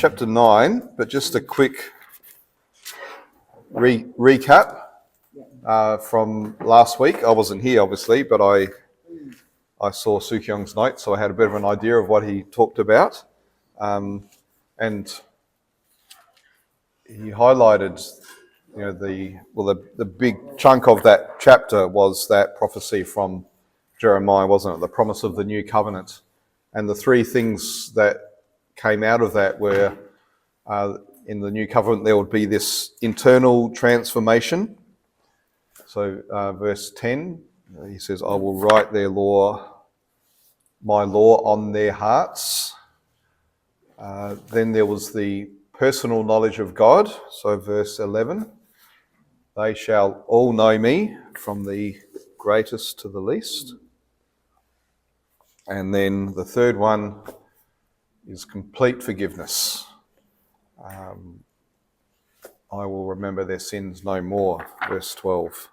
chapter 9, but just a quick recap from last week. I wasn't here, obviously, but I saw Sukyong's notes, so I had a bit of an idea of what he talked about. And he highlighted, the big chunk of that chapter was that prophecy from Jeremiah, wasn't it? The promise of the new covenant. And the three things that came out of that were, in the new covenant, there would be this internal transformation. So verse 10, he says, I will write my law on their hearts. Then there was the personal knowledge of God. So verse 11, they shall all know me, from the greatest to the least. And then the third one is complete forgiveness. I will remember their sins no more, verse 12.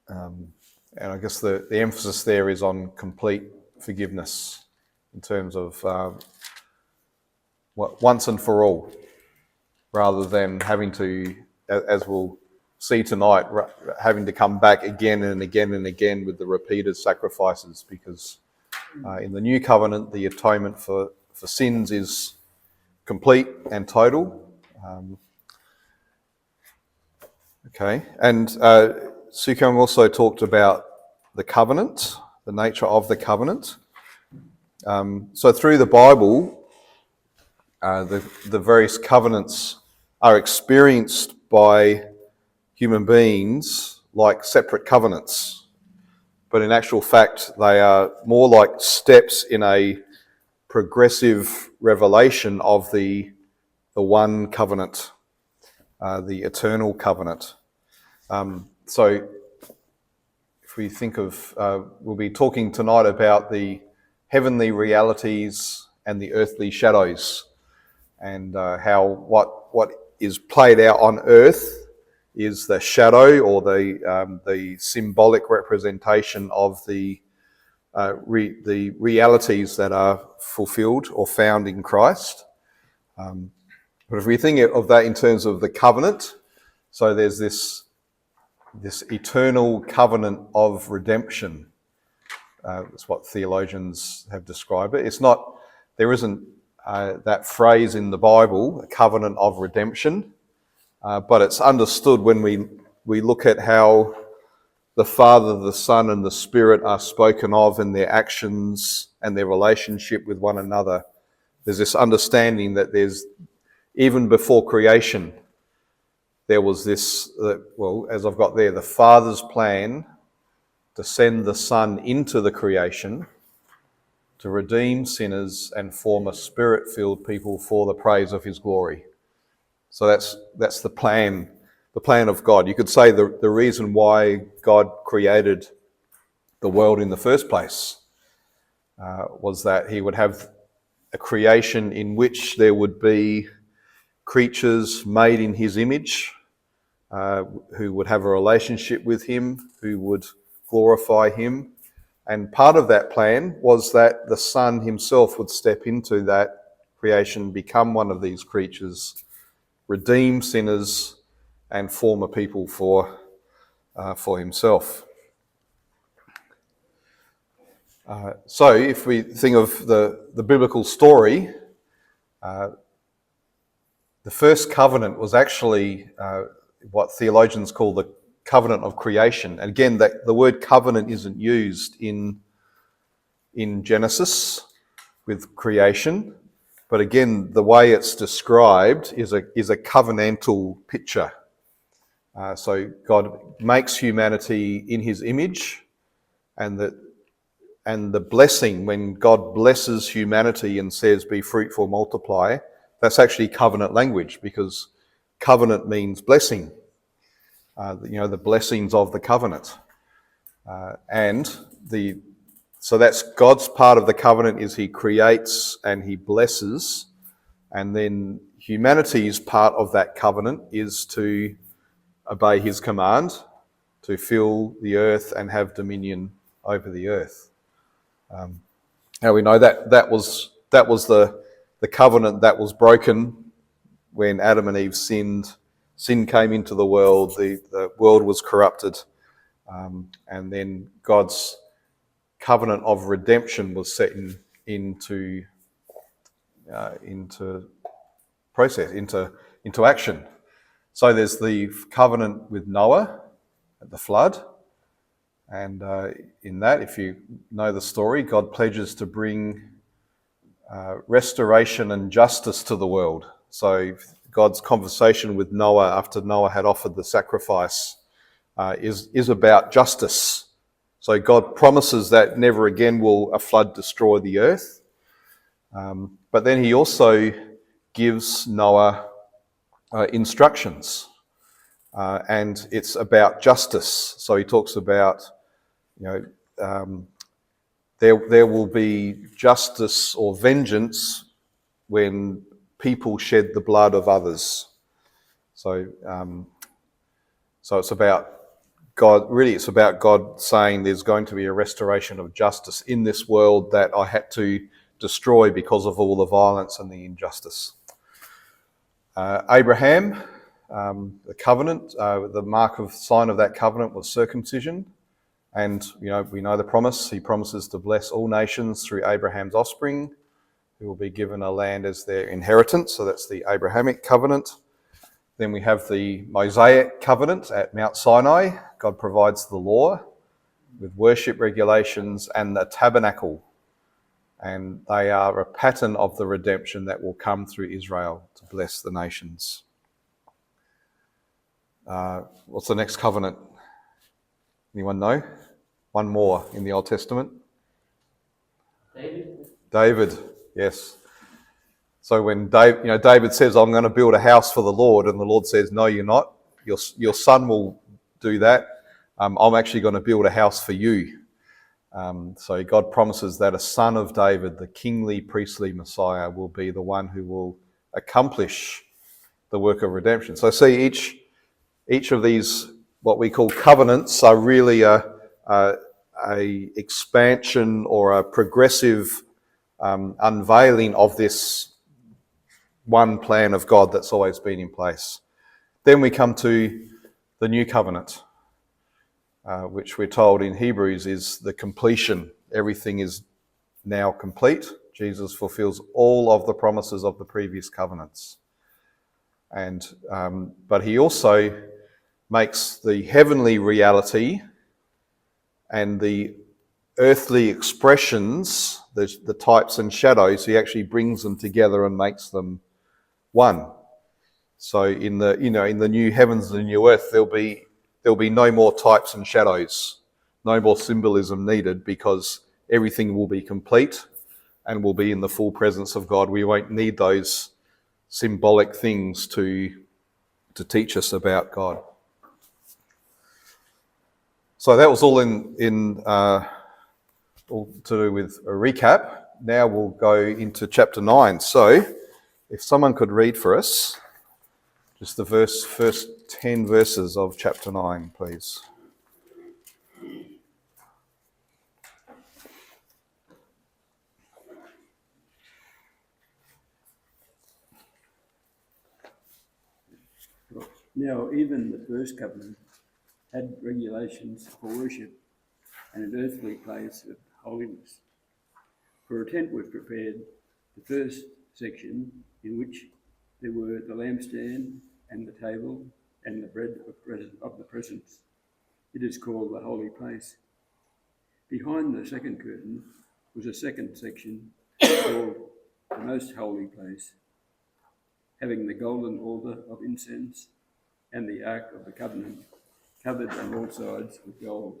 And I guess the emphasis there is on complete forgiveness in terms of once and for all, rather than having to, as we'll see tonight, having to come back again and again and again with the repeated sacrifices, because in the new covenant, the atonement for sins is complete and total. And Sukyong also talked about the covenant, the nature of the covenant. So through the Bible, the various covenants are experienced by human beings like separate covenants, but in actual fact, they are more like steps in a progressive revelation of the one covenant, the eternal covenant. So if we think of, we'll be talking tonight about the heavenly realities and the earthly shadows, and how what is played out on earth is the shadow or the symbolic representation of the realities that are fulfilled or found in Christ. But if we think of that in terms of the covenant, so there's this eternal covenant of redemption. That's what theologians have described it. There isn't that phrase in the Bible, a covenant of redemption, but it's understood when we look at how the Father, the Son, and the Spirit are spoken of in their actions and their relationship with one another. There's this understanding that even before creation, there was this, as I've got there, the Father's plan to send the Son into the creation to redeem sinners and form a Spirit-filled people for the praise of His glory. So that's the plan of God. You could say the reason why God created the world in the first place was that He would have a creation in which there would be creatures made in His image, who would have a relationship with Him, who would glorify Him. And part of that plan was that the Son Himself would step into that creation, become one of these creatures, redeem sinners, and form a people for Himself. So if we think of the biblical story, the first covenant was actually what theologians call the covenant of creation. And again, the word covenant isn't used in Genesis with creation, but again, the way it's described is a covenantal picture. So God makes humanity in His image, and the blessing, when God blesses humanity and says, "Be fruitful, multiply," that's actually covenant language, because covenant means blessing. The blessings of the covenant, so that's God's part of the covenant, is He creates and He blesses, and then humanity's part of that covenant is to obey His command to fill the earth and have dominion over the earth. How we know that was the the covenant that was broken when Adam and Eve sinned. Sin came into the world, the world was corrupted, and then God's covenant of redemption was set into process, into action. So there's the covenant with Noah at the flood, and in that, if you know the story, God pledges to bring restoration and justice to the world. So God's conversation with Noah after Noah had offered the sacrifice is about justice. So God promises that never again will a flood destroy the earth. But then he also gives Noah instructions, and it's about justice. So he talks about, there will be justice or vengeance when people shed the blood of others. So it's about God. Really, it's about God saying there's going to be a restoration of justice in this world that I had to destroy because of all the violence and the injustice. Abraham, the covenant, the sign of that covenant was circumcision. And, we know the promise. He promises to bless all nations through Abraham's offspring, who will be given a land as their inheritance. So that's the Abrahamic covenant. Then we have the Mosaic covenant at Mount Sinai. God provides the law with worship regulations and the tabernacle. And they are a pattern of the redemption that will come through Israel to bless the nations. What's the next covenant? Anyone know? One more in the Old Testament. David, yes. So when David says, I'm going to build a house for the Lord, and the Lord says, no, you're not. Your son will do that. I'm actually going to build a house for you. So God promises that a son of David, the kingly, priestly Messiah, will be the one who will accomplish the work of redemption. So see, each of these, what we call covenants, are really a expansion or a progressive unveiling of this one plan of God that's always been in place. Then we come to the new covenant, which we're told in Hebrews is the completion. Everything is now complete. Jesus fulfills all of the promises of the previous covenants. And but he also makes the heavenly reality and the earthly expressions, the types and shadows, he actually brings them together and makes them one. So in the new heavens and the new earth, there'll be no more types and shadows, no more symbolism needed, because everything will be complete and will be in the full presence of God. We won't need those symbolic things to teach us about God. So that was all all to do with a recap. Now we'll go into chapter 9. So if someone could read for us just the first 10 verses of chapter 9, please. Now, even the first covenant had regulations for worship and an earthly place of holiness. For a tent was prepared, the first section, in which there were the lampstand and the table and the bread of the presence. It is called the holy place. Behind the second curtain was a second section called the most holy place, having the golden altar of incense and the ark of the covenant, covered on all sides with gold,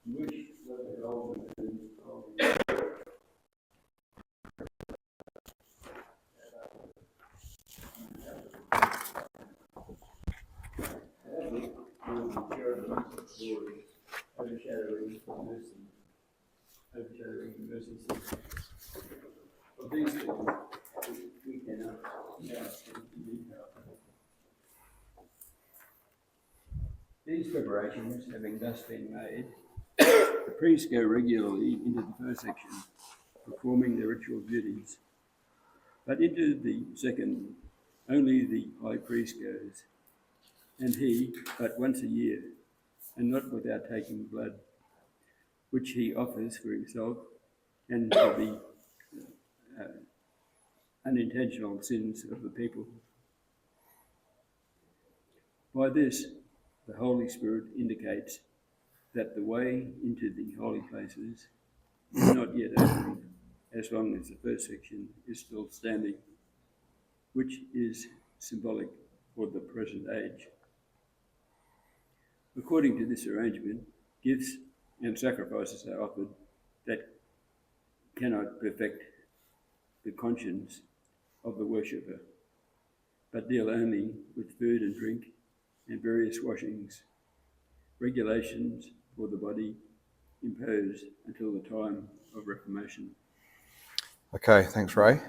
which were the golden curtains overshadowing the mercy seat. Of these things we cannot now speak in detail. These preparations having thus been made, the priests go regularly into the first section, performing their ritual duties, But into the second only the high priest goes, and he but once a year, and not without taking blood, which he offers for himself and for the unintentional sins of the people. By this, the Holy Spirit indicates that the way into the holy places is not yet open, as long as the first section is still standing, which is symbolic for the present age. According to this arrangement, gifts and sacrifices are offered that cannot perfect the conscience of the worshipper, but deal only with food and drink and various washings, regulations for the body imposed until the time of Reformation. Okay, thanks, Ray.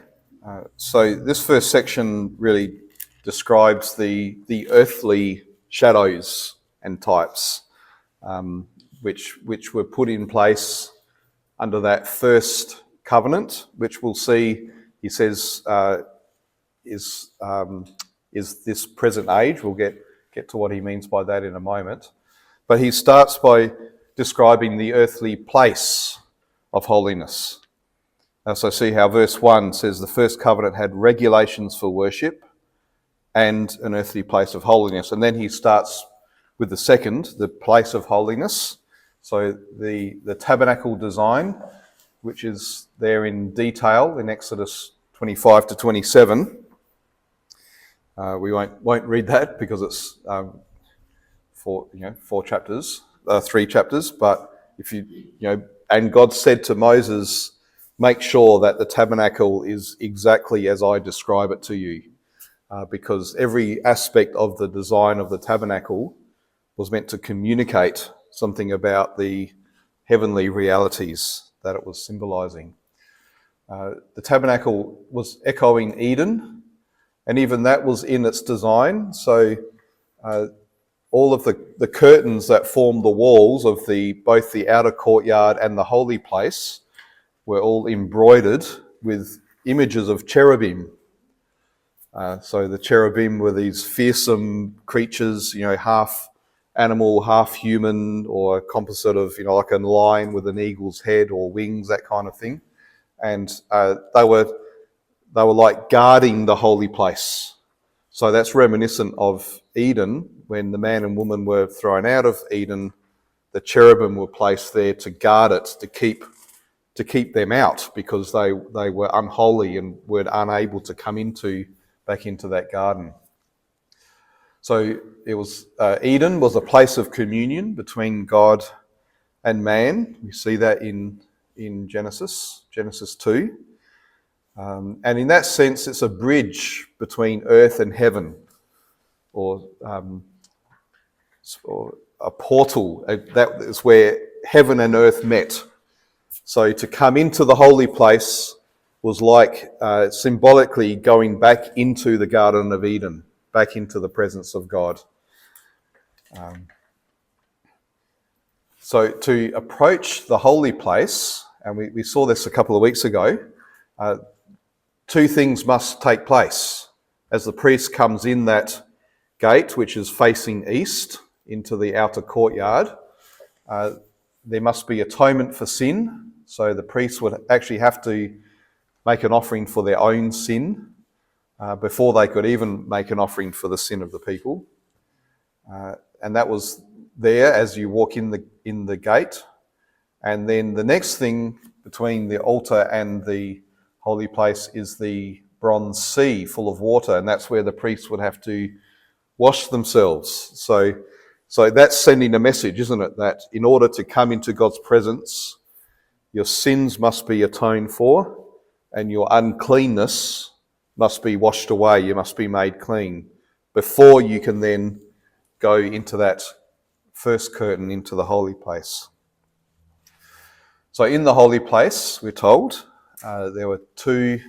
So this first section really describes the earthly shadows and types which were put in place under that first covenant, which we'll see, he says, is this present age. We'll get to what he means by that in a moment. But he starts by describing the earthly place of holiness. So see how verse 1 says the first covenant had regulations for worship and an earthly place of holiness. And then he starts with the second, the place of holiness. So the tabernacle design, which is there in detail in Exodus 25 to 27. We won't read that because it's 3 chapters. But if and God said to Moses, make sure that the tabernacle is exactly as I describe it to you, because every aspect of the design of the tabernacle was meant to communicate something about the heavenly realities that it was symbolizing. The tabernacle was echoing Eden, and even that was in its design. So all of the curtains that formed the walls of both the outer courtyard and the holy place were all embroidered with images of cherubim. So the cherubim were these fearsome creatures, half animal, half human, or a composite of, like a lion with an eagle's head or wings, that kind of thing. And they were like guarding the holy place. So that's reminiscent of Eden. When the man and woman were thrown out of Eden, the cherubim were placed there to guard it, to keep them out, because they were unholy and were unable to come back into that garden. So it was Eden was a place of communion between God and man. We see that in Genesis 2. And in that sense, it's a bridge between earth and heaven, or a portal. That is where heaven and earth met. So to come into the holy place was like symbolically going back into the Garden of Eden, back into the presence of God. So to approach the holy place, and we saw this a couple of weeks ago, two things must take place. As the priest comes in that gate, which is facing east into the outer courtyard, there must be atonement for sin. So the priests would actually have to make an offering for their own sin before they could even make an offering for the sin of the people. And that was there as you walk in the gate. And then the next thing between the altar and the holy place is the bronze sea full of water, and that's where the priests would have to wash themselves. So that's sending a message, isn't it? That in order to come into God's presence, your sins must be atoned for, and your uncleanness must be washed away. You must be made clean before you can then go into that first curtain into the holy place. So in the holy place, we're told, there were two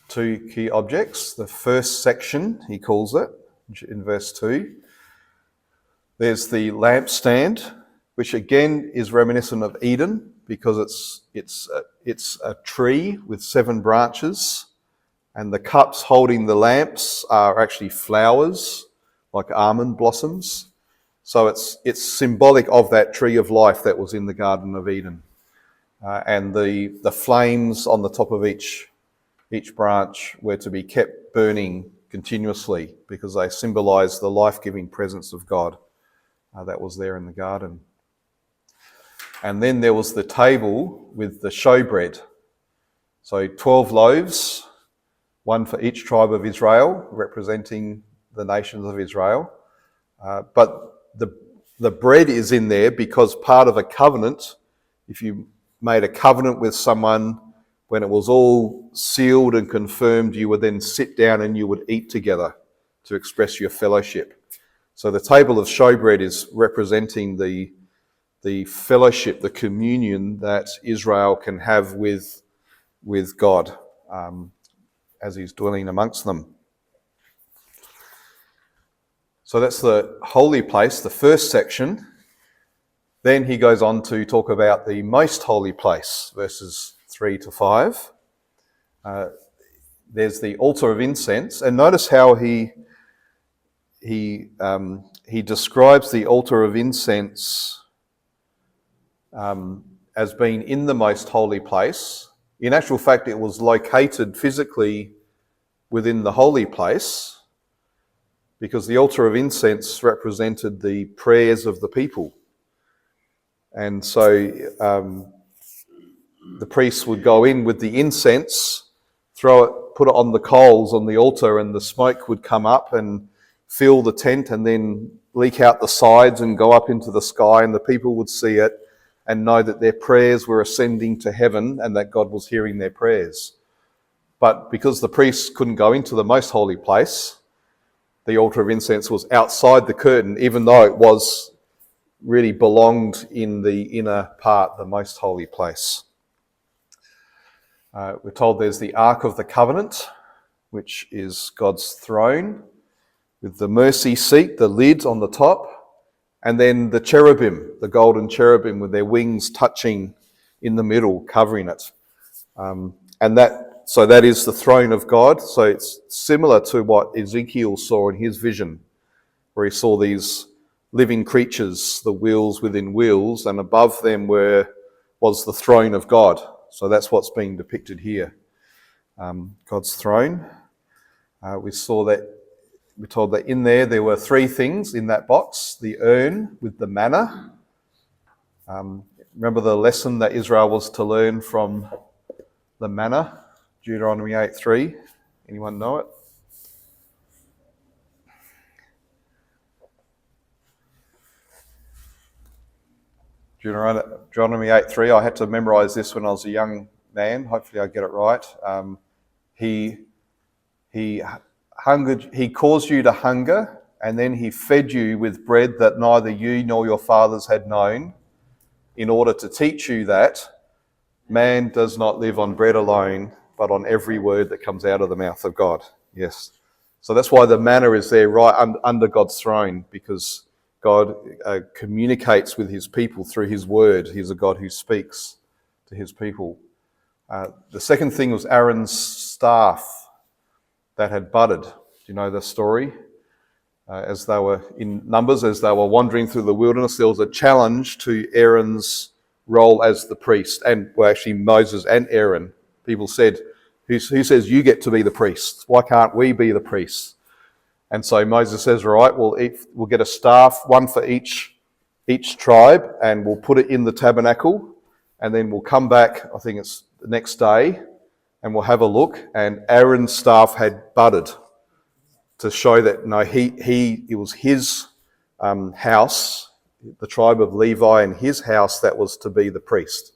key objects. The first section, he calls it, in verse 2. There's the lampstand, which again is reminiscent of Eden, because it's a tree with 7 branches, And the cups holding the lamps are actually flowers, like almond blossoms. So it's symbolic of that tree of life that was in the Garden of Eden. And the flames on the top of each branch were to be kept burning continuously because they symbolise the life-giving presence of God that was there in the garden. And then there was the table with the showbread. So 12 loaves, one for each tribe of Israel, representing the nations of Israel. But the bread is in there because part of a covenant, if you made a covenant with someone, when it was all sealed and confirmed, you would then sit down and you would eat together to express your fellowship. So the table of showbread is representing the fellowship, the communion that Israel can have with God as he's dwelling amongst them. So that's the holy place, the first section. Then he goes on to talk about the most holy place, verses 3 to 5. There's the altar of incense, and notice how he describes the altar of incense as being in the most holy place. In actual fact, it was located physically within the holy place because the altar of incense represented the prayers of the people. And so the priests would go in with the incense, put it on the coals on the altar, and the smoke would come up and fill the tent and then leak out the sides and go up into the sky, and the people would see it and know that their prayers were ascending to heaven and that God was hearing their prayers. But because the priests couldn't go into the most holy place, the altar of incense was outside the curtain, even though it was really belonged in the inner part, the most holy place. We're told there's the Ark of the Covenant, which is God's throne, with the mercy seat, the lid on the top, and then the cherubim, the golden cherubim with their wings touching in the middle, covering it. So that is the throne of God. So it's similar to what Ezekiel saw in his vision, where he saw these living creatures, the wheels within wheels, and above them was the throne of God. So that's what's being depicted here, God's throne. We're told that in there were three things in that box: the urn with the manna. Remember the lesson that Israel was to learn from the manna, Deuteronomy 8:3. Anyone know it? Deuteronomy 8:3. I had to memorize this when I was a young man. Hopefully I get it right. He caused you to hunger, and then he fed you with bread that neither you nor your fathers had known, in order to teach you that man does not live on bread alone, but on every word that comes out of the mouth of God. Yes. So that's why the manna is there right under God's throne, because God communicates with his people through his word. He's a God who speaks to his people. The second thing was Aaron's staff that had budded. Do you know the story? As they were in Numbers, as they were wandering through the wilderness, there was a challenge to Aaron's role as the priest, and well, actually Moses and Aaron. People said, who says you get to be the priest? Why can't we be the priests? And so Moses says, right, we'll get a staff, one for each tribe, and we'll put it in the tabernacle, and then we'll come back, I think it's the next day, and we'll have a look. And Aaron's staff had budded to show that it was his house, the tribe of Levi, and his house that was to be the priest.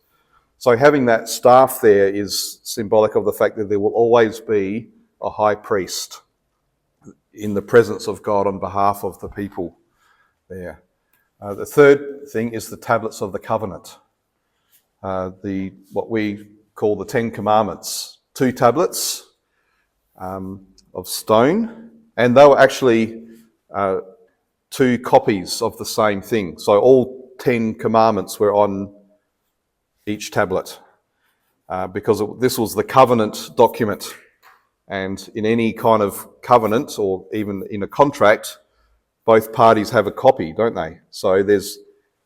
So having that staff there is symbolic of the fact that there will always be a high priest in the presence of God on behalf of the people there. The third thing is the tablets of the covenant, what we call the 10 Commandments. 2 tablets of stone, and they were actually 2 copies of the same thing. So all 10 commandments were on each tablet, because this was the covenant document And in any kind of covenant or even in a contract, both parties have a copy, don't they? So there's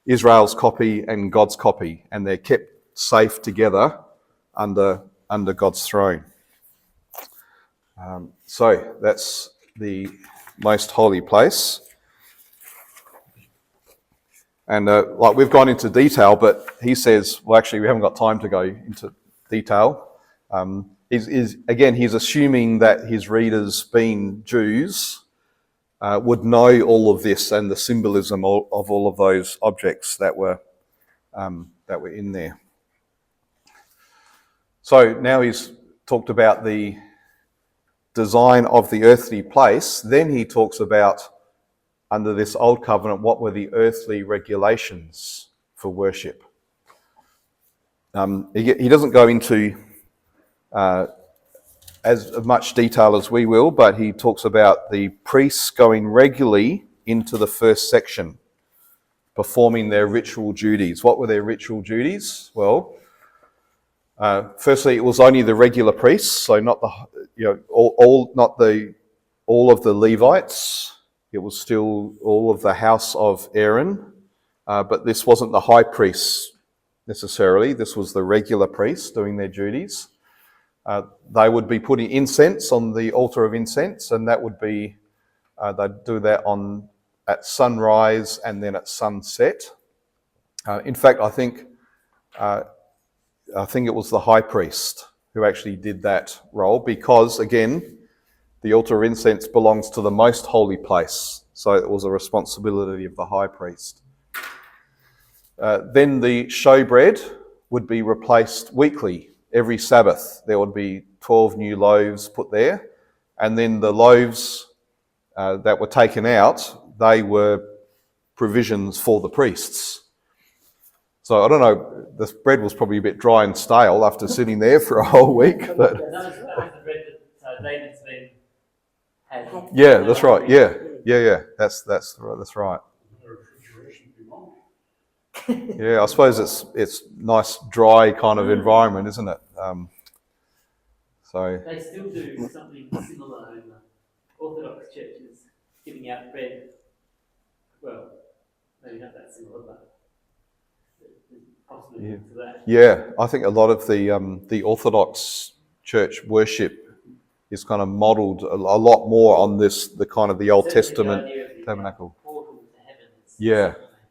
Israel's copy and God's copy, and they're kept safe together under God's throne. So that's the most holy place. And like we've gone into detail, but he says, well, actually, we haven't got time to go into detail. He's assuming that his readers, being Jews, would know all of this and the symbolism of all of those objects that were in there. So now he's talked about the design of the earthly place. Then he talks about, under this old covenant, what were the earthly regulations for worship. He doesn't go into as much detail as we will, but he talks about the priests going regularly into the first section, performing their ritual duties. What were their ritual duties? Well, firstly, it was only the regular priests, so not all of the Levites. It was still all of the house of Aaron, but this wasn't the high priests necessarily. This was the regular priests doing their duties. They would be putting incense on the altar of incense, and that would be they'd do that at sunrise and then at sunset. In fact, I think it was the high priest who actually did that role, because again, the altar of incense belongs to the most holy place, so it was a responsibility of the high priest. Then the showbread would be replaced weekly. Every Sabbath there would be 12 new loaves put there, and then the loaves that were taken out, they were provisions for the priests. So I don't know, the bread was probably a bit dry and stale after sitting there for a whole week. But That was the bread that David's then had. yeah, that's right. Yeah. That's right. Yeah, I suppose it's nice, dry kind of environment, isn't it? So They still do something similar in the Orthodox churches, giving out bread. Well, maybe not that similar, but possibly to that. yeah, I think a lot of the Orthodox church worship is kind of modelled a lot more on the kind of the Old Testament tabernacle. Portal to heaven.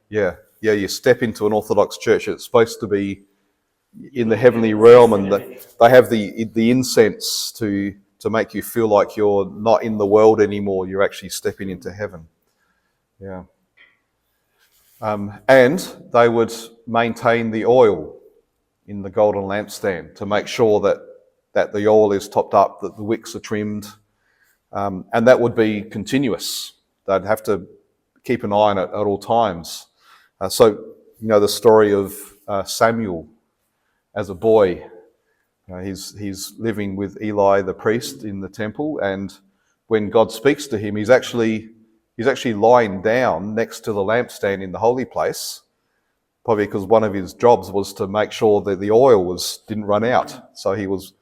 Yeah. You step into an Orthodox church. It's supposed to be in the heavenly realm, and they have the incense to make you feel like you're not in the world anymore. You're actually stepping into heaven. Yeah. And they would maintain the oil in the golden lampstand to make sure that the oil is topped up, that the wicks are trimmed, and that would be continuous. They'd have to keep an eye on it at all times. So, the story of Samuel as a boy. He's living with Eli the priest in the temple, and when God speaks to him, he's actually lying down next to the lampstand in the holy place, probably because one of his jobs was to make sure that the oil didn't run out. So he was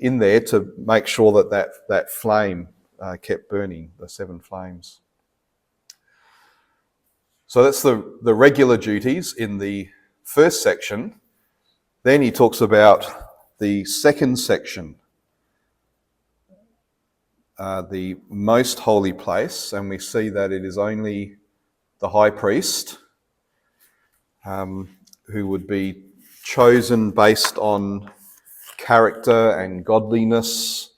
in there to make sure that flame kept burning, the 7 flames. So that's the regular duties in the first section. Then he talks about the second section, the most holy place, and we see that it is only the high priest who would be chosen based on character and godliness.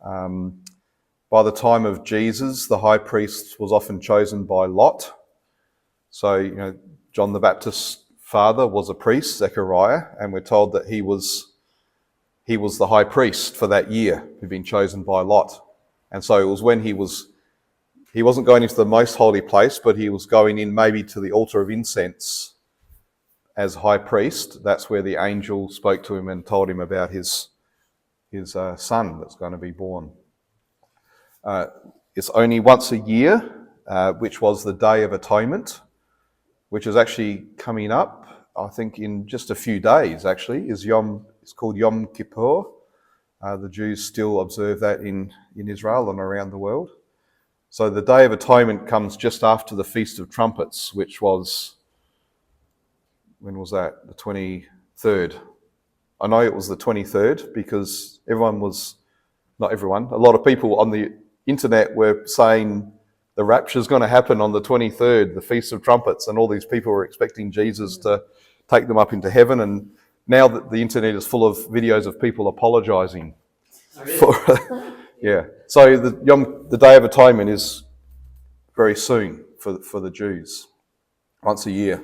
By the time of Jesus, the high priest was often chosen by lot. So, John the Baptist's father was a priest, Zechariah, and we're told that he was the high priest for that year, who'd been chosen by lot. And so it was when he wasn't going into the most holy place, but he was going in maybe to the altar of incense as high priest. That's where the angel spoke to him and told him about his son that's going to be born. It's only once a year, which was the Day of Atonement, which is actually coming up, I think in just a few days actually, it's called Yom Kippur. The Jews still observe that in Israel and around the world. So the Day of Atonement comes just after the Feast of Trumpets, which was, when was that? The 23rd. I know it was the 23rd because a lot of people on the internet were saying the rapture's going to happen on the 23rd, the Feast of Trumpets, and all these people were expecting Jesus to take them up into heaven. And now that the internet is full of videos of people apologising for, yeah. So the Day of Atonement is very soon for the Jews, once a year.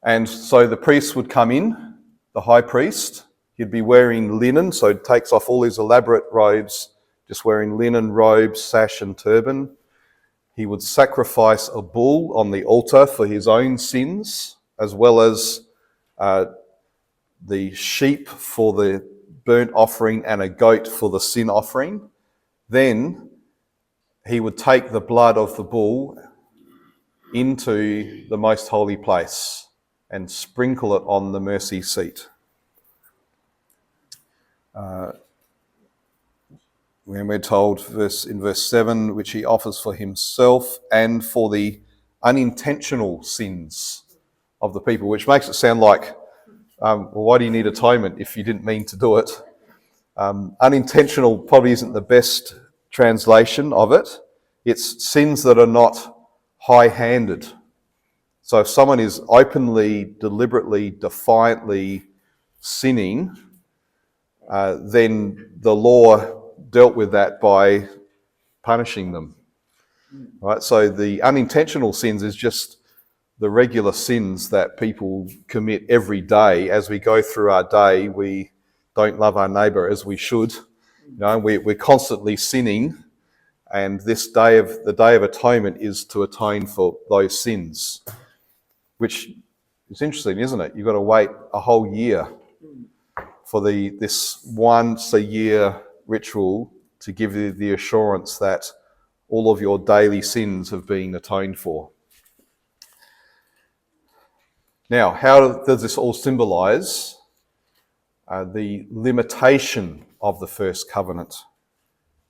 And so the priest would come in, the high priest. He'd be wearing linen, so he takes off all his elaborate robes, just wearing linen robes, sash and turban. He would sacrifice a bull on the altar for his own sins, as well as the sheep for the burnt offering and a goat for the sin offering. Then he would take the blood of the bull into the most holy place and sprinkle it on the mercy seat. When we're told in verse 7, which he offers for himself and for the unintentional sins of the people, which makes it sound like, well, why do you need atonement if you didn't mean to do it? Unintentional probably isn't the best translation of it. It's sins that are not high-handed. So if someone is openly, deliberately, defiantly sinning, then the law dealt with that by punishing them. Right? So the unintentional sins is just the regular sins that people commit every day. As we go through our day, we don't love our neighbour as we should. We're constantly sinning, and the Day of Atonement is to atone for those sins, which is interesting, isn't it? You've got to wait a whole year for this once a year ritual to give you the assurance that all of your daily sins have been atoned for. Now, how does this all symbolise the limitation of the first covenant?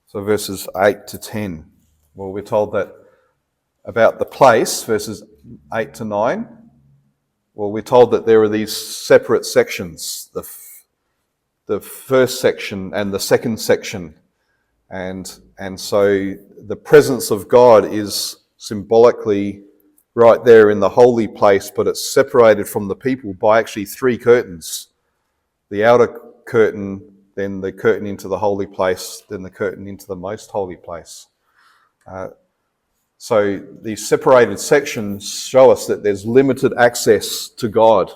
So verses 8 to 10. Well, we're told that about the place, verses 8 to 9. Well, we're told that there are these separate sections, the first section and the second section. And so the presence of God is symbolically right there in the holy place, but it's separated from the people by actually 3 curtains. The outer curtain, then the curtain into the holy place, then the curtain into the most holy place. So these separated sections show us that there's limited access to God,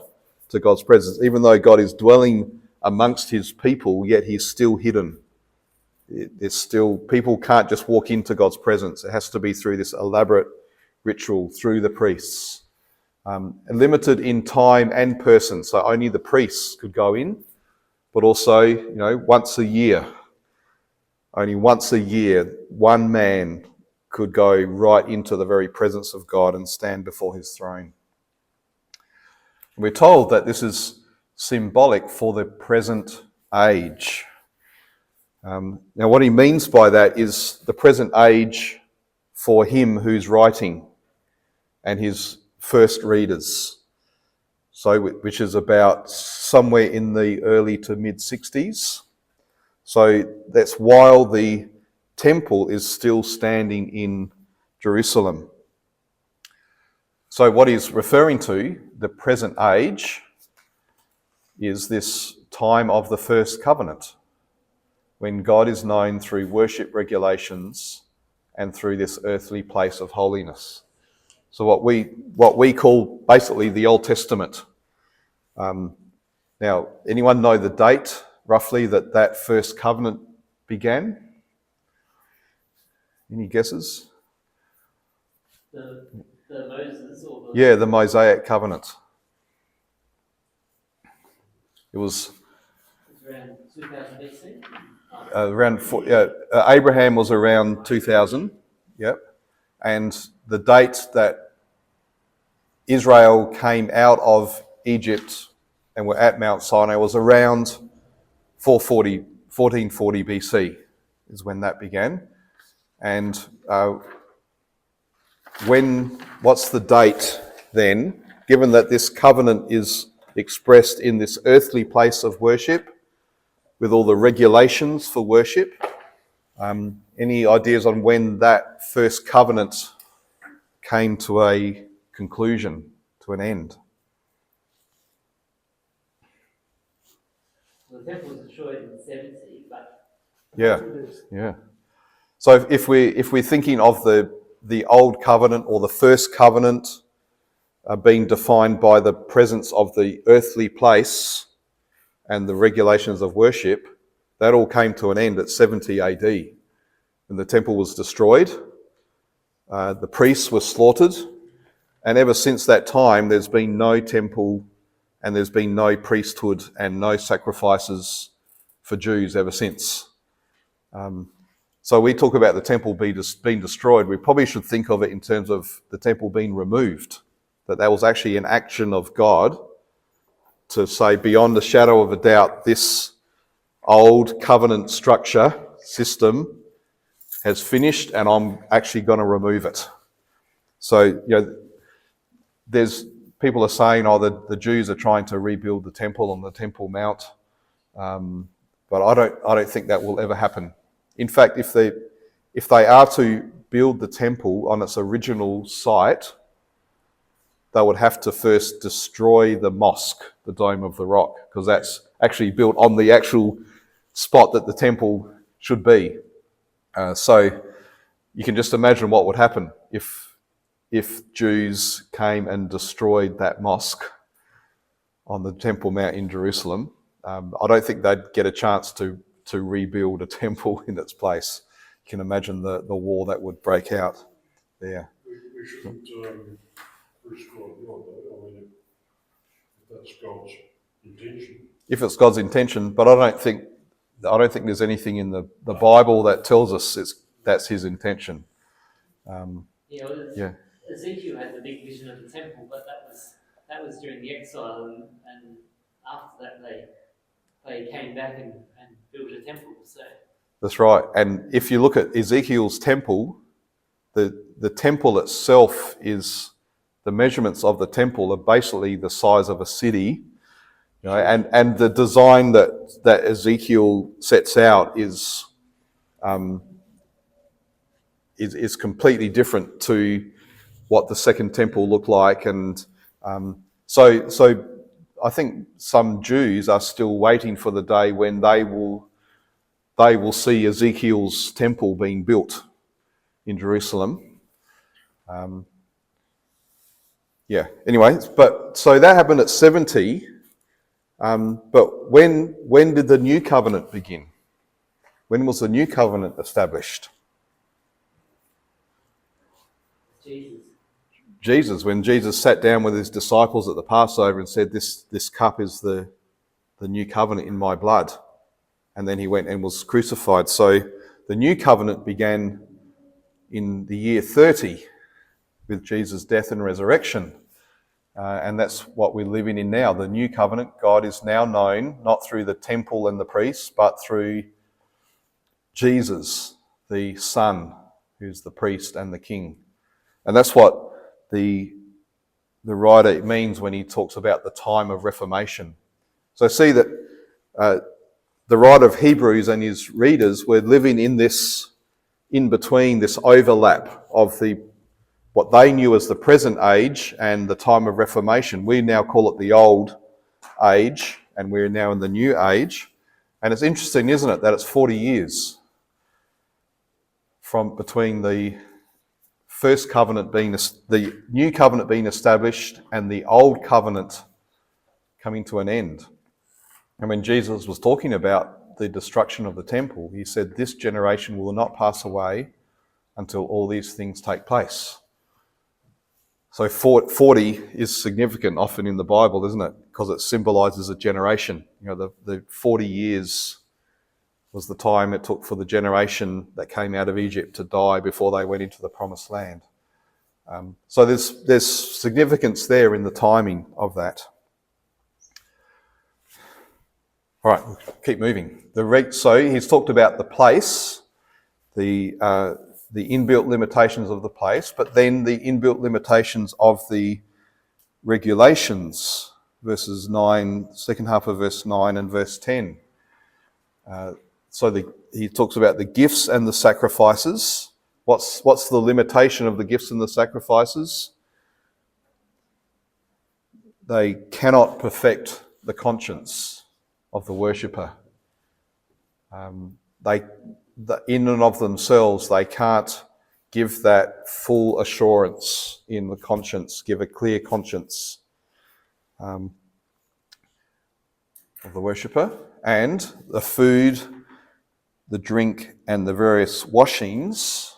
to God's presence. Even though God is dwelling amongst his people, yet he's still hidden. People can't just walk into God's presence. It has to be through this elaborate ritual, through the priests. And limited in time and person, so only the priests could go in, but also, once a year. Only once a year, one man could go right into the very presence of God and stand before his throne. We're told that this is symbolic for the present age. Now, what he means by that is the present age for him who's writing and his first readers. So, which is about somewhere in the early to mid-60s. So that's while the temple is still standing in Jerusalem. So what he's referring to, the present age, is this time of the first covenant, when God is known through worship regulations and through this earthly place of holiness. So what we call basically the Old Testament. Now, anyone know the date roughly that first covenant began? Any guesses? The Moses or the... Yeah, the Mosaic covenant. It was around 2000 BC. Abraham was around 2000. Yep, and the date that Israel came out of Egypt and were at Mount Sinai was around 440 1440 BC is when that began. And what's the date then, given that this covenant is expressed in this earthly place of worship with all the regulations for worship? Any ideas on when that first covenant came to a conclusion, to an end? Well, the temple was destroyed in 70, but Yeah. So if we're thinking of the old covenant or the first covenant being defined by the presence of the earthly place and the regulations of worship, that all came to an end at 70 AD when the temple was destroyed. The priests were slaughtered, and ever since that time there's been no temple and there's been no priesthood and no sacrifices for Jews ever since. So we talk about the temple being destroyed. We probably should think of it in terms of the temple being removed, that was actually an action of God to say, beyond a shadow of a doubt, this old covenant structure system has finished and I'm actually going to remove it. So, there's people are saying, the Jews are trying to rebuild the temple on the Temple Mount, but I don't think that will ever happen. In fact, if they are to build the temple on its original site, they would have to first destroy the mosque, the Dome of the Rock, because that's actually built on the actual spot that the temple should be. So you can just imagine what would happen if Jews came and destroyed that mosque on the Temple Mount in Jerusalem. I don't think they'd get a chance to rebuild a temple in its place. You can imagine the war that would break out there. We shouldn't restore God, though. I mean, if that's God's intention. If it's God's intention, but I don't think there's anything in the Bible that tells us that's his intention. Ezekiel had the big vision of the temple, but that was during the exile, and after that they came back and built a temple. So that's right. And if you look at Ezekiel's temple, the temple itself is, the measurements of the temple are basically the size of a city, and the design that Ezekiel sets out is completely different to what the second temple looked like, and so I think some Jews are still waiting for the day when they will see Ezekiel's temple being built in Jerusalem. Anyway, but so that happened at 70. But when did the new covenant begin? When was the new covenant established? Jesus, when Jesus sat down with his disciples at the Passover and said, this cup is the new covenant in my blood. And then he went and was crucified. So the new covenant began in the year 30 with Jesus' death and resurrection. And that's what we're living in now. The new covenant, God is now known, not through the temple and the priests, but through Jesus, the Son, who's the priest and the king. And that's what the writer means when he talks about the time of Reformation. So see that the writer of Hebrews and his readers were living in this, in between, this overlap of what they knew as the present age and the time of Reformation. We now call it the old age, and we're now in the new age. And it's interesting, isn't it, that it's 40 years from between the first covenant the new covenant being established and the old covenant coming to an end. And when Jesus was talking about the destruction of the temple, he said, this generation will not pass away until all these things take place. So 40 is significant often in the Bible, isn't it? Because it symbolises a generation. The 40 years was the time it took for the generation that came out of Egypt to die before they went into the Promised Land. So there's significance there in the timing of that. All right, we'll keep moving. So he's talked about the place, the inbuilt limitations of the place, but then the inbuilt limitations of the regulations, verses 9, second half of verse 9 and verse 10. He talks about the gifts and the sacrifices. What's the limitation of the gifts and the sacrifices? They cannot perfect the conscience of the worshipper. In and of themselves, they can't give that full assurance in the conscience, give a clear conscience of the worshipper. And the food, the drink, and the various washings,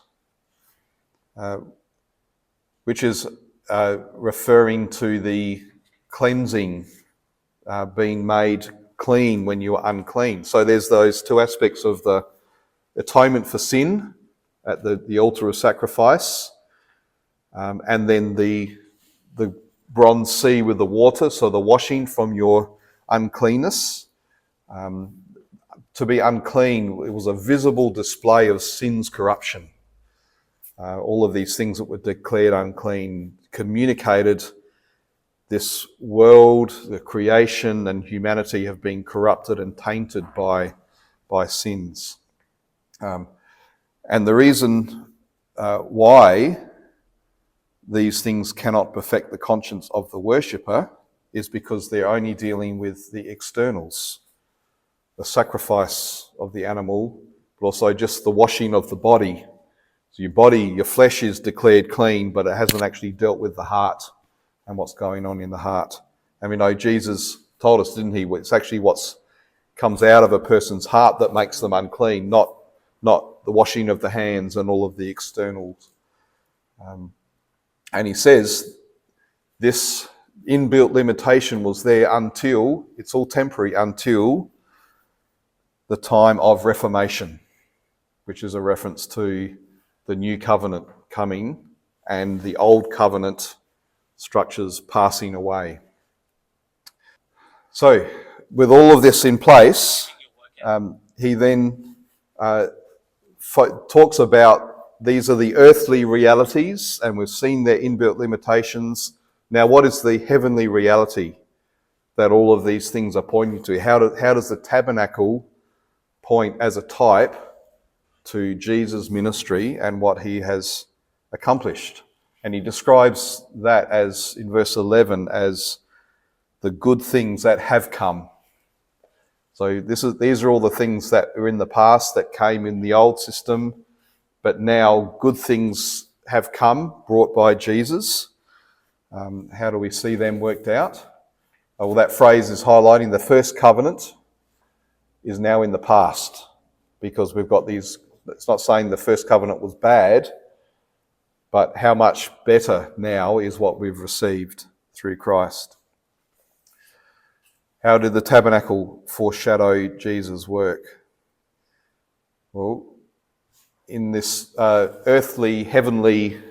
which is referring to the cleansing, being made clean when you are unclean. So there's those two aspects of the atonement for sin at the altar of sacrifice, and then the bronze sea with the water, so the washing from your uncleanness. To be unclean, it was a visible display of sin's corruption. All of these things that were declared unclean communicated this world, the creation and humanity have been corrupted and tainted by sins. And the reason why these things cannot perfect the conscience of the worshipper is because they're only dealing with the externals, the sacrifice of the animal, but also just the washing of the body. So your flesh is declared clean, but it hasn't actually dealt with the heart and what's going on in the heart. And we know Jesus told us, didn't he? It's actually what's comes out of a person's heart that makes them unclean, not the washing of the hands and all of the externals. And he says this inbuilt limitation was there until, it's all temporary, until the time of Reformation, which is a reference to the new covenant coming and the old covenant structures passing away. So, with all of this in place, he then talks about these are the earthly realities, and we've seen their inbuilt limitations. Now, what is the heavenly reality that all of these things are pointing to? How does the tabernacle point as a type to Jesus' ministry and what he has accomplished? And he describes that as, in verse 11, as the good things that have come. So these are all the things that are in the past that came in the old system, but now good things have come, brought by Jesus. How do we see them worked out? Well, that phrase is highlighting the first covenant is now in the past, because we've got these. It's not saying the first covenant was bad, but how much better now is what we've received through Christ. How did the tabernacle foreshadow Jesus' work? Well, in this earthly, heavenly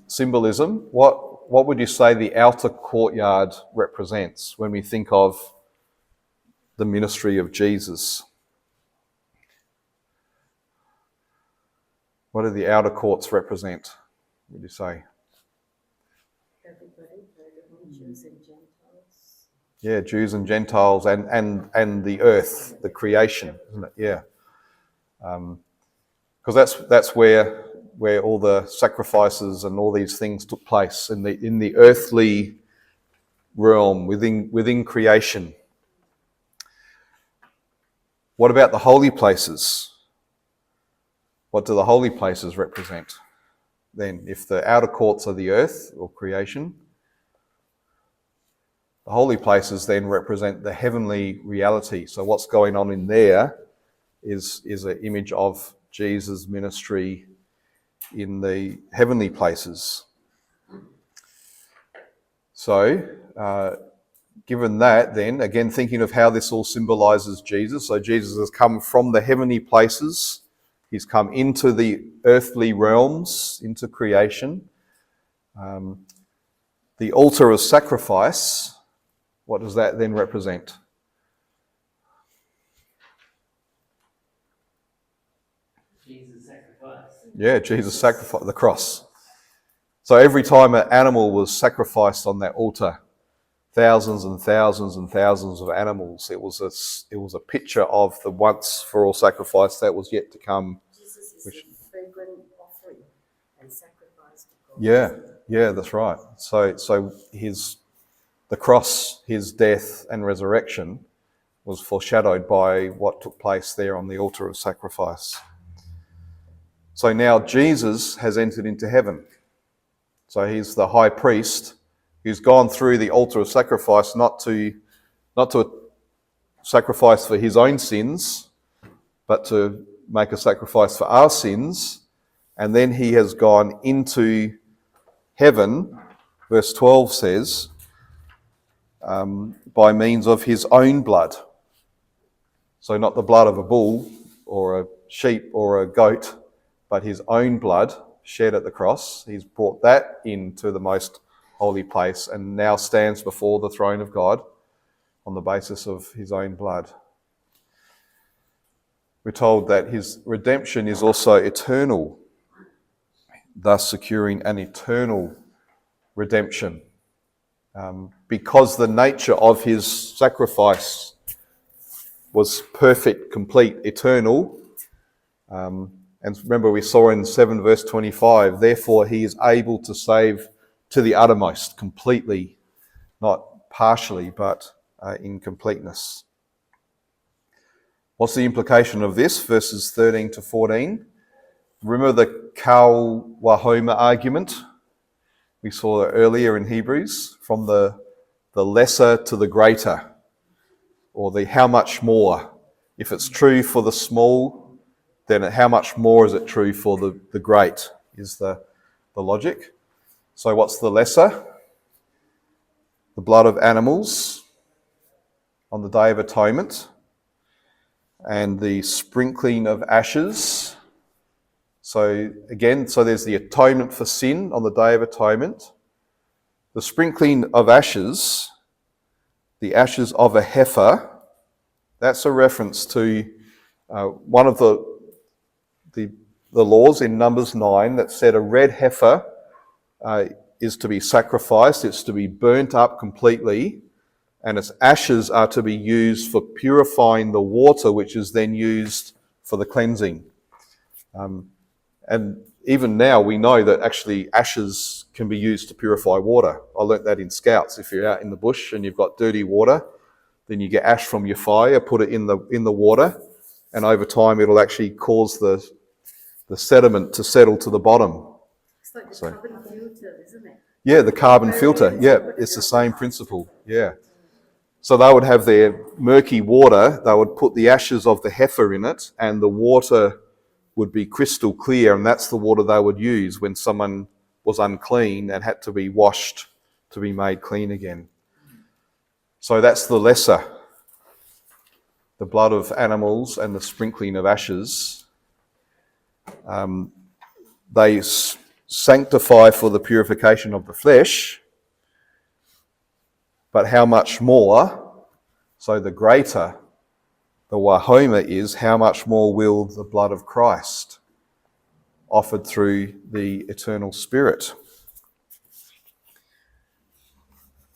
symbolism, what would you say the outer courtyard represents when we think of the ministry of Jesus? What do the outer courts represent, would you say? Everybody, Jews and Gentiles. Yeah, Jews and Gentiles and the earth, the creation, isn't it? Yeah. Because that's where all the sacrifices and all these things took place, in the earthly realm, within creation. What about the holy places? What do the holy places represent then? If the outer courts are the earth or creation, the holy places then represent the heavenly reality. So what's going on in there is an image of Jesus' ministry in the heavenly places. So, given that, then, again, thinking of how this all symbolises Jesus. So Jesus has come from the heavenly places. He's come into the earthly realms, into creation. The altar of sacrifice, what does that then represent? Jesus' sacrifice. Yeah, Jesus sacrificed the cross. So every time an animal was sacrificed on that altar, thousands and thousands and thousands of animals, it was a picture of the once for all sacrifice that was yet to come. Jesus is the fragrant offering and sacrifice to God. Yeah, that's right. So the cross, his death and resurrection was foreshadowed by what took place there on the altar of sacrifice. So now Jesus has entered into heaven. So he's the high priest who's gone through the altar of sacrifice, not to sacrifice for his own sins, but to make a sacrifice for our sins. And then he has gone into heaven, verse 12 says, by means of his own blood. So not the blood of a bull or a sheep or a goat, but his own blood shed at the cross. He's brought that into the most holy place and now stands before the throne of God on the basis of his own blood. We're told that his redemption is also eternal, thus securing an eternal redemption. Because the nature of his sacrifice was perfect, complete, eternal. And remember we saw in 7 verse 25, therefore he is able to save to the uttermost, completely, not partially, but in completeness. What's the implication of this? Verses 13 to 14. Remember the Kal Wahoma argument we saw earlier in Hebrews, from the lesser to the greater, or the how much more. If it's true for the small, then how much more is it true for the great, is the logic. So what's the lesser? The blood of animals on the Day of Atonement, and the sprinkling of ashes. So there's the atonement for sin on the Day of Atonement. The sprinkling of ashes, the ashes of a heifer, that's a reference to one of the laws in Numbers 9 that said a red heifer is to be sacrificed, it's to be burnt up completely, and its ashes are to be used for purifying the water, which is then used for the cleansing. And even now we know that actually ashes can be used to purify water. I learnt that in Scouts. If you're out in the bush and you've got dirty water, then you get ash from your fire, put it in the water, and over time it'll actually cause the sediment to settle to the bottom. It's like the carbon filter, isn't it? Yeah, the carbon filter. Yeah, it's the same principle. Yeah. So they would have their murky water, they would put the ashes of the heifer in it, and the water would be crystal clear, and that's the water they would use when someone was unclean and had to be washed to be made clean again. So that's the lesser, the blood of animals and the sprinkling of ashes. They sanctify for the purification of the flesh, but how much more, so the greater the Wahoma is, how much more will the blood of Christ, offered through the eternal Spirit,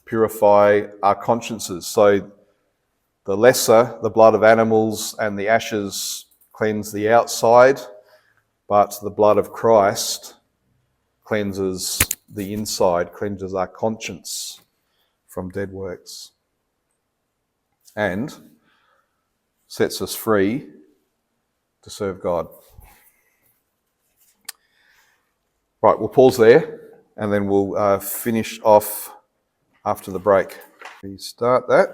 purify our consciences. So the lesser, the blood of animals and the ashes, cleanse the outside, but the blood of Christ cleanses the inside, cleanses our conscience from dead works, and sets us free to serve God. Right, we'll pause there and then we'll finish off after the break. Restart that.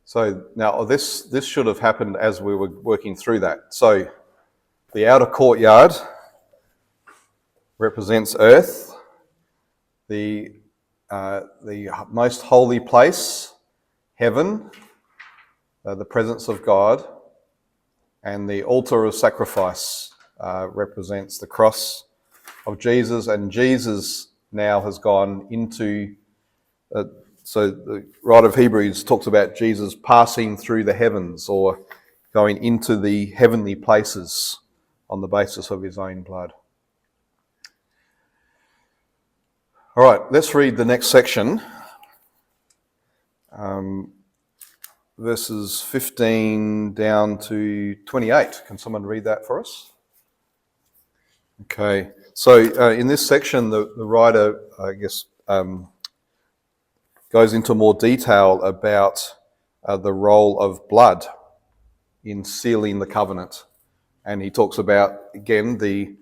So now this should have happened as we were working through that. So the outer courtyard represents earth, the most holy place, heaven, the presence of God, and the altar of sacrifice represents the cross of Jesus, and Jesus now has gone into So the writer of Hebrews talks about Jesus passing through the heavens or going into the heavenly places on the basis of his own blood. All right, let's read the next section. Verses 15 down to 28. Can someone read that for us? Okay, so in this section, the writer, goes into more detail about the role of blood in sealing the covenant. And he talks about, again, the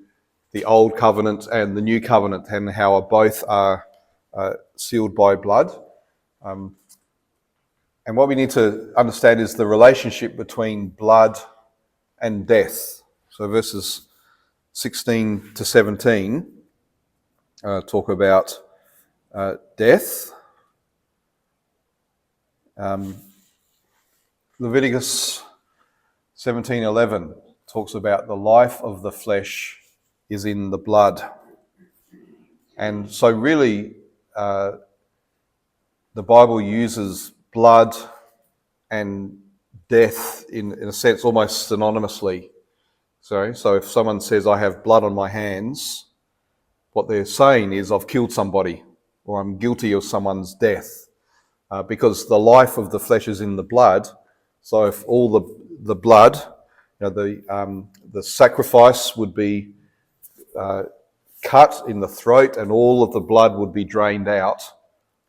old covenant and the new covenant and how both are sealed by blood. And what we need to understand is the relationship between blood and death. So verses 16 to 17 talk about death. Leviticus 17:11 talks about the life of the flesh is in the blood. And so really the Bible uses blood and death in a sense almost synonymously. So if someone says, I have blood on my hands, what they're saying is, I've killed somebody or I'm guilty of someone's death. Because the life of the flesh is in the blood. So if all the blood, the sacrifice would be cut in the throat and all of the blood would be drained out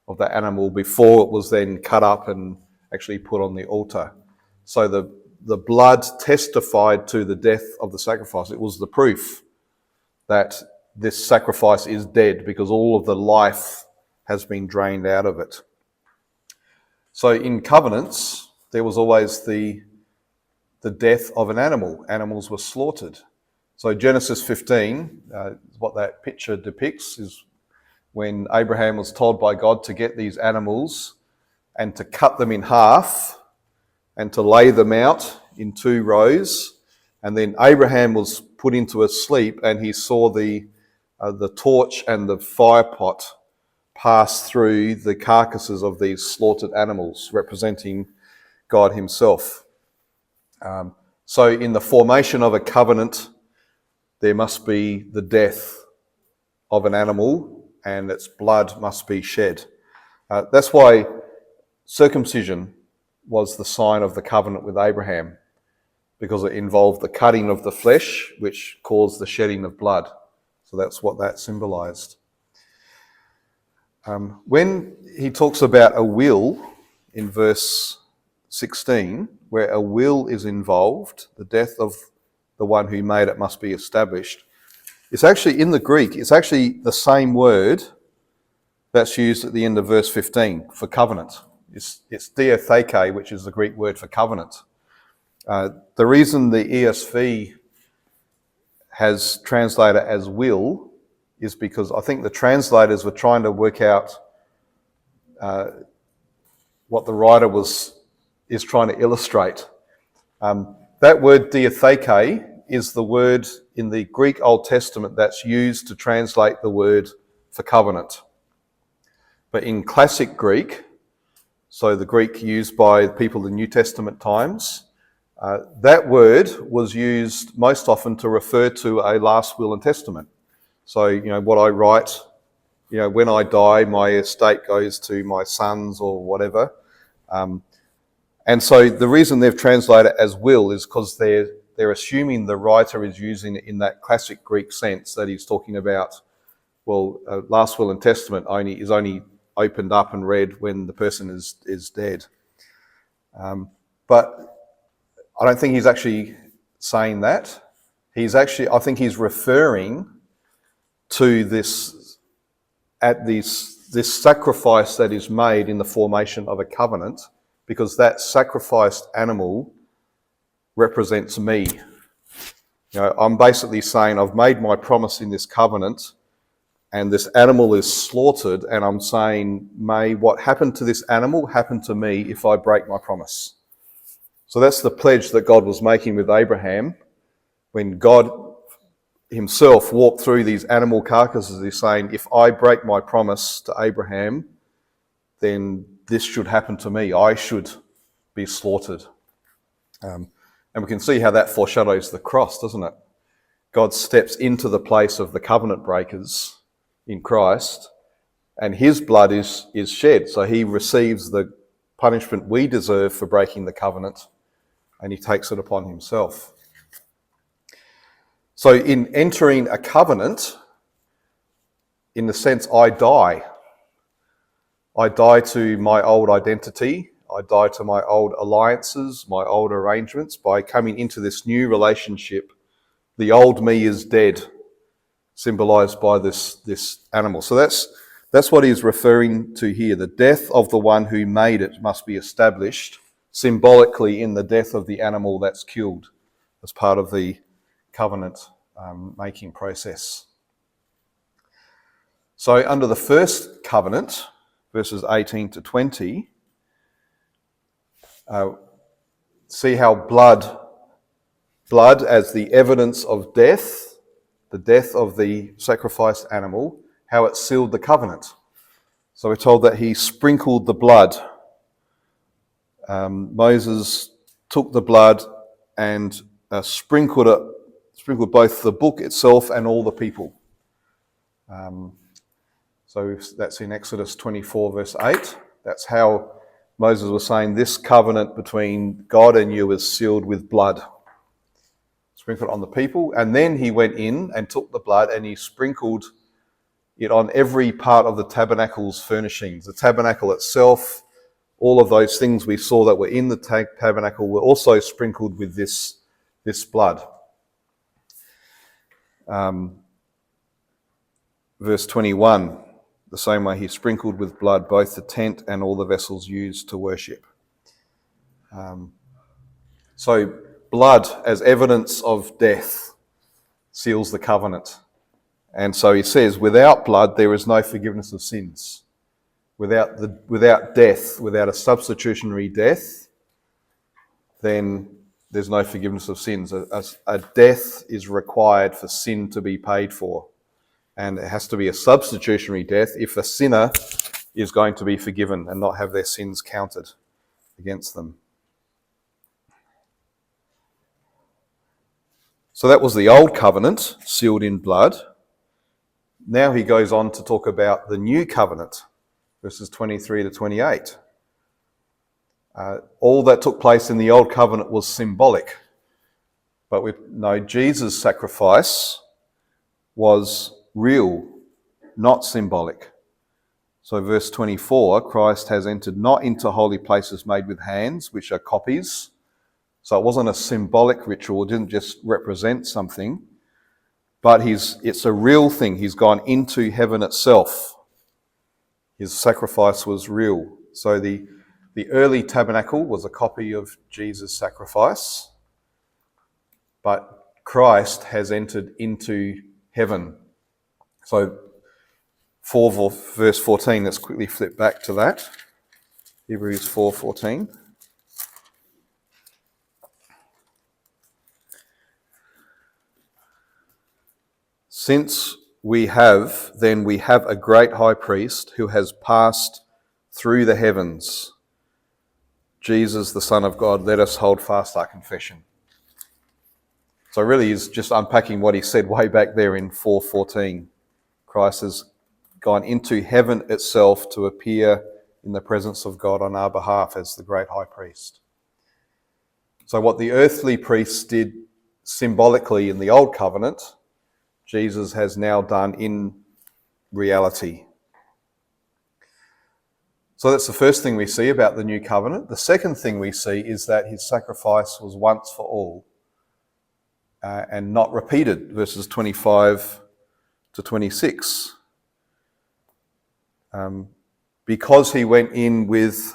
of the animal before it was then cut up and actually put on the altar. So the blood testified to the death of the sacrifice. It was the proof that this sacrifice is dead because all of the life has been drained out of it. So in covenants, there was always the death of an animal. Animals were slaughtered. So Genesis 15, what that picture depicts is when Abraham was told by God to get these animals and to cut them in half and to lay them out in 2 rows. And then Abraham was put into a sleep and he saw the torch and the fire pot pass through the carcasses of these slaughtered animals, representing God himself. So in the formation of a covenant, there must be the death of an animal and its blood must be shed. That's why circumcision was the sign of the covenant with Abraham, because it involved the cutting of the flesh, which caused the shedding of blood. So that's what that symbolized. When he talks about a will in verse 16, where a will is involved, the death of the one who made it must be established. It's actually in the Greek, it's actually the same word that's used at the end of verse 15 for covenant. It's diatheke, which is the Greek word for covenant. The reason the ESV has translated as will is because I think the translators were trying to work out what the writer is trying to illustrate. That word diatheke is the word in the Greek Old Testament that's used to translate the word for covenant. But in classic Greek, so the Greek used by people in New Testament times, that word was used most often to refer to a last will and testament. So, what I write, when I die, my estate goes to my sons or whatever. And so the reason they've translated it as will is because they're assuming the writer is using it in that classic Greek sense that he's talking about, last will and testament is only opened up and read when the person is dead. But I don't think he's actually saying that. I think he's referring to this sacrifice that is made in the formation of a covenant, because that sacrificed animal represents me. I'm basically saying I've made my promise in this covenant and this animal is slaughtered, and I'm saying, may what happened to this animal happen to me if I break my promise. So that's the pledge that God was making with Abraham. When God himself walked through these animal carcasses, he's saying, if I break my promise to Abraham, then this should happen to me. I should be slaughtered. And we can see how that foreshadows the cross, doesn't it? God steps into the place of the covenant breakers in Christ, and his blood is shed. So he receives the punishment we deserve for breaking the covenant, and he takes it upon himself. So in entering a covenant, in the sense I die. I die to my old identity. I die to my old alliances, my old arrangements. By coming into this new relationship, the old me is dead, symbolised by this animal. So that's what he's referring to here. The death of the one who made it must be established symbolically in the death of the animal that's killed as part of the covenant making process. So under the first covenant, verses 18 to 20, see how blood as the evidence of death, the death of the sacrificed animal, how it sealed the covenant. So we're told that he sprinkled the blood. Moses took the blood and sprinkled both the book itself and all the people. So that's in Exodus 24 verse 8. That's how Moses was saying this covenant between God and you is sealed with blood. Sprinkled on the people. And then he went in and took the blood and he sprinkled it on every part of the tabernacle's furnishings. The tabernacle itself, all of those things we saw that were in the tabernacle were also sprinkled with this blood. Verse 21, the same way he sprinkled with blood both the tent and all the vessels used to worship. So blood as evidence of death seals the covenant. And so he says, without blood there is no forgiveness of sins. Without death, without a substitutionary death, then there's no forgiveness of sins. A death is required for sin to be paid for. And it has to be a substitutionary death if a sinner is going to be forgiven and not have their sins counted against them. So that was the old covenant, sealed in blood. Now he goes on to talk about the new covenant, verses 23 to 28. All that took place in the old covenant was symbolic, but we know Jesus' sacrifice was real, not symbolic. So verse 24, Christ has entered not into holy places made with hands, which are copies. So it wasn't a symbolic ritual, it didn't just represent something, but it's a real thing. He's gone into heaven itself. His sacrifice was real. So the early tabernacle was a copy of Jesus' sacrifice, but Christ has entered into heaven. So 4 verse 14, let's quickly flip back to that. Hebrews 4:14. Since we have a great high priest who has passed through the heavens, Jesus, the Son of God, let us hold fast our confession. So really he's just unpacking what he said way back there in 4:14. Christ has gone into heaven itself to appear in the presence of God on our behalf as the great high priest. So what the earthly priests did symbolically in the old covenant, Jesus has now done in reality. So that's the first thing we see about the new covenant. The second thing we see is that his sacrifice was once for all and not repeated, verses 25 to 26. Because he went in with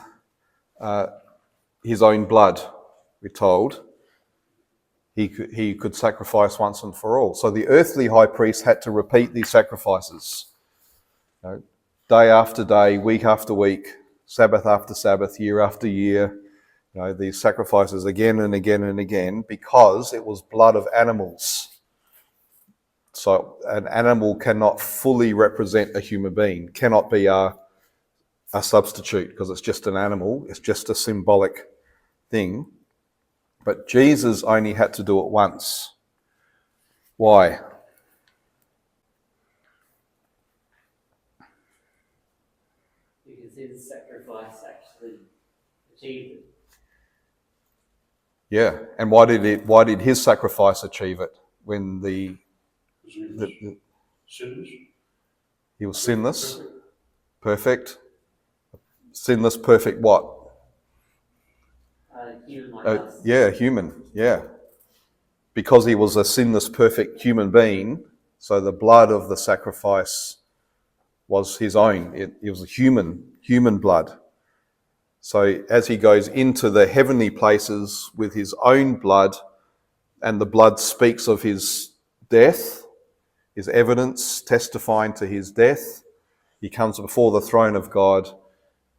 his own blood, we're told, he could sacrifice once and for all. So the earthly high priest had to repeat these sacrifices, day after day, week after week, Sabbath after Sabbath, year after year, these sacrifices again and again and again, because it was blood of animals. So an animal cannot fully represent a human being, cannot be a a substitute because it's just an animal, it's just a symbolic thing. But Jesus only had to do it once. Why? Because his sacrifice actually achieved it. Yeah, and why did his sacrifice achieve it when Because he was sinners. he was sinless, perfect, sinless, perfect what? Human like us. Yeah, human, yeah. Because he was a sinless, perfect human being, so the blood of the sacrifice was his own. It was a human blood. So as he goes into the heavenly places with his own blood, and the blood speaks of his death, his evidence testifying to his death, he comes before the throne of God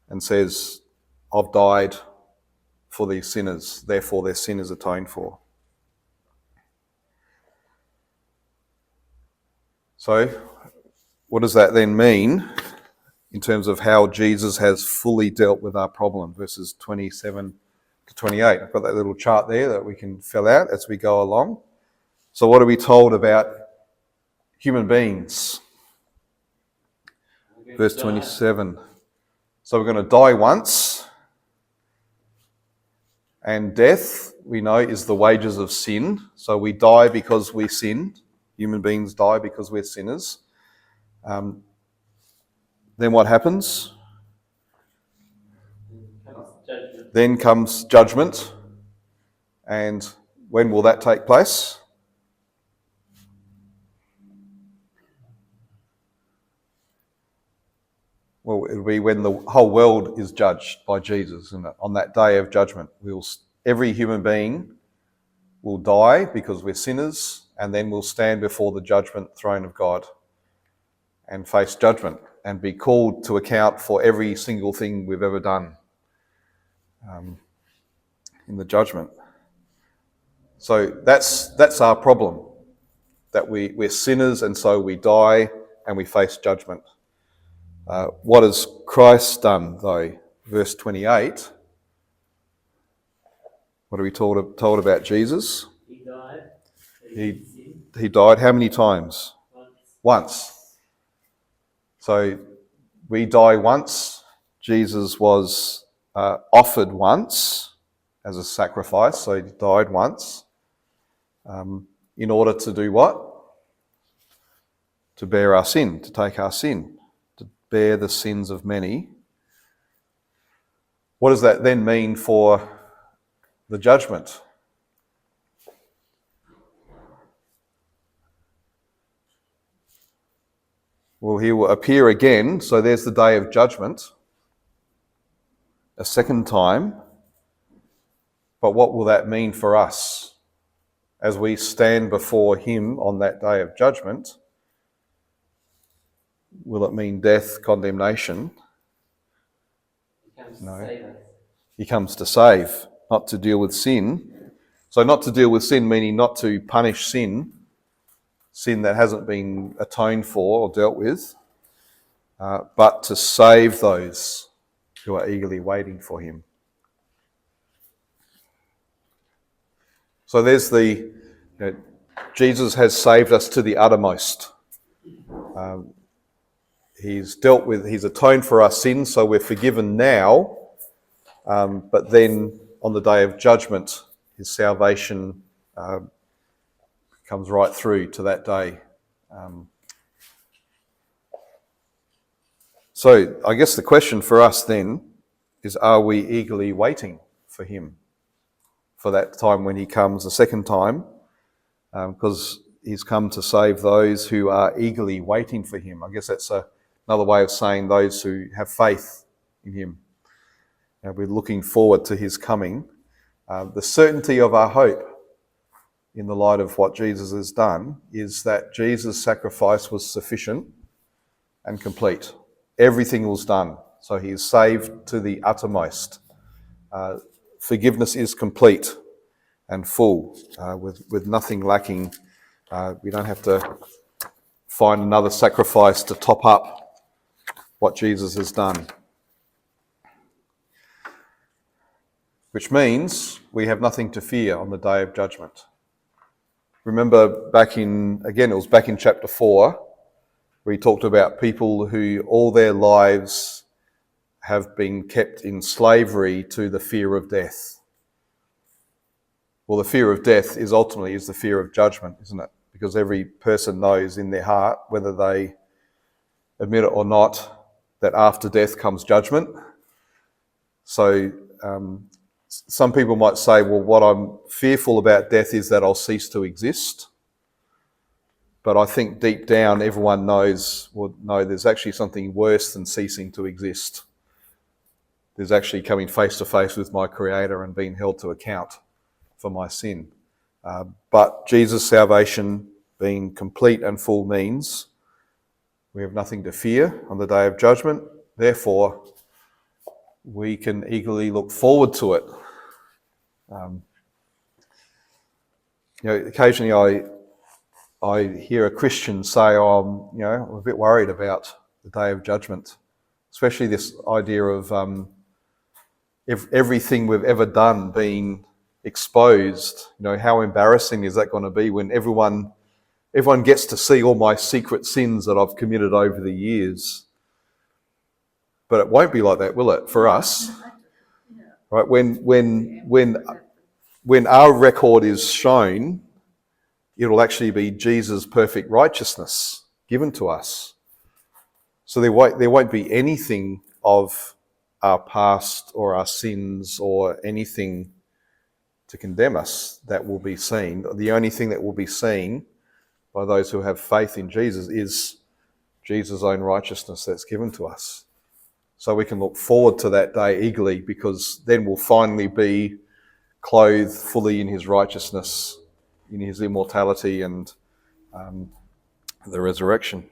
and says, I've died for these sinners, therefore their sin is atoned for. So, what does that then mean in terms of how Jesus has fully dealt with our problem? Verses 27 to 28. I've got that little chart there that we can fill out as we go along. So what are we told about human beings? Verse 27. So we're going to die once. And death, we know, is the wages of sin. So we die because we sinned. Human beings die because we're sinners. Then what happens? Judgment. Then comes judgment. And when will that take place? Well, it'll be when the whole world is judged by Jesus. And on that day of judgment, every human being will die because we're sinners, and then we'll stand before the judgment throne of God and face judgment and be called to account for every single thing we've ever done in the judgment. So that's our problem, that we're sinners, and so we die and we face judgment. What has Christ done, though? Verse 28. What are we told about Jesus? He died. He died how many times? Once. So we die once. Jesus was offered once as a sacrifice, so he died once. In order to do what? To bear our sin, to take our sin, to bear the sins of many. What does that then mean for the judgment? Well, he will appear again, so there's the day of judgment, a second time. But what will that mean for us as we stand before him on that day of judgment? Will it mean death, condemnation? He comes No. to save us. He comes to save, not to deal with sin. So not to deal with sin, meaning not to punish sin that hasn't been atoned for or dealt with, but to save those who are eagerly waiting for him. So there's Jesus has saved us to the uttermost. He's atoned for our sins, so we're forgiven now, but then on the day of judgment, his salvation comes right through to that day. So I guess the question for us then is, are we eagerly waiting for him for that time when he comes a second time? Because he's come to save those who are eagerly waiting for him. I guess that's another way of saying those who have faith in him. We're looking forward to his coming. The certainty of our hope in the light of what Jesus has done is that Jesus' sacrifice was sufficient and complete. Everything was done. So he is saved to the uttermost. Forgiveness is complete and full, with nothing lacking. We don't have to find another sacrifice to top up what Jesus has done. which means we have nothing to fear on the day of judgment. Remember it was back in chapter 4, where he talked about people who all their lives have been kept in slavery to the fear of death. Well, the fear of death is ultimately the fear of judgment, isn't it? Because every person knows in their heart, whether they admit it or not, that after death comes judgment. So some people might say, well, what I'm fearful about death is that I'll cease to exist. But I think deep down everyone knows, well, no, there's actually something worse than ceasing to exist. There's actually coming face to face with my Creator and being held to account for my sin. But Jesus' salvation being complete and full means we have nothing to fear on the day of judgment. Therefore, we can eagerly look forward to it. Occasionally I hear a Christian say, "Oh, I'm a bit worried about the day of judgment," especially this idea of everything we've ever done being exposed. How embarrassing is that going to be when everyone gets to see all my secret sins that I've committed over the years? But it won't be like that, will it, for us? Right? When our record is shown, it'll actually be Jesus' perfect righteousness given to us. So there won't be anything of our past or our sins or anything to condemn us that will be seen. The only thing that will be seen by those who have faith in Jesus is Jesus' own righteousness that's given to us. So we can look forward to that day eagerly, because then we'll finally be clothed fully in his righteousness, in his immortality and the resurrection.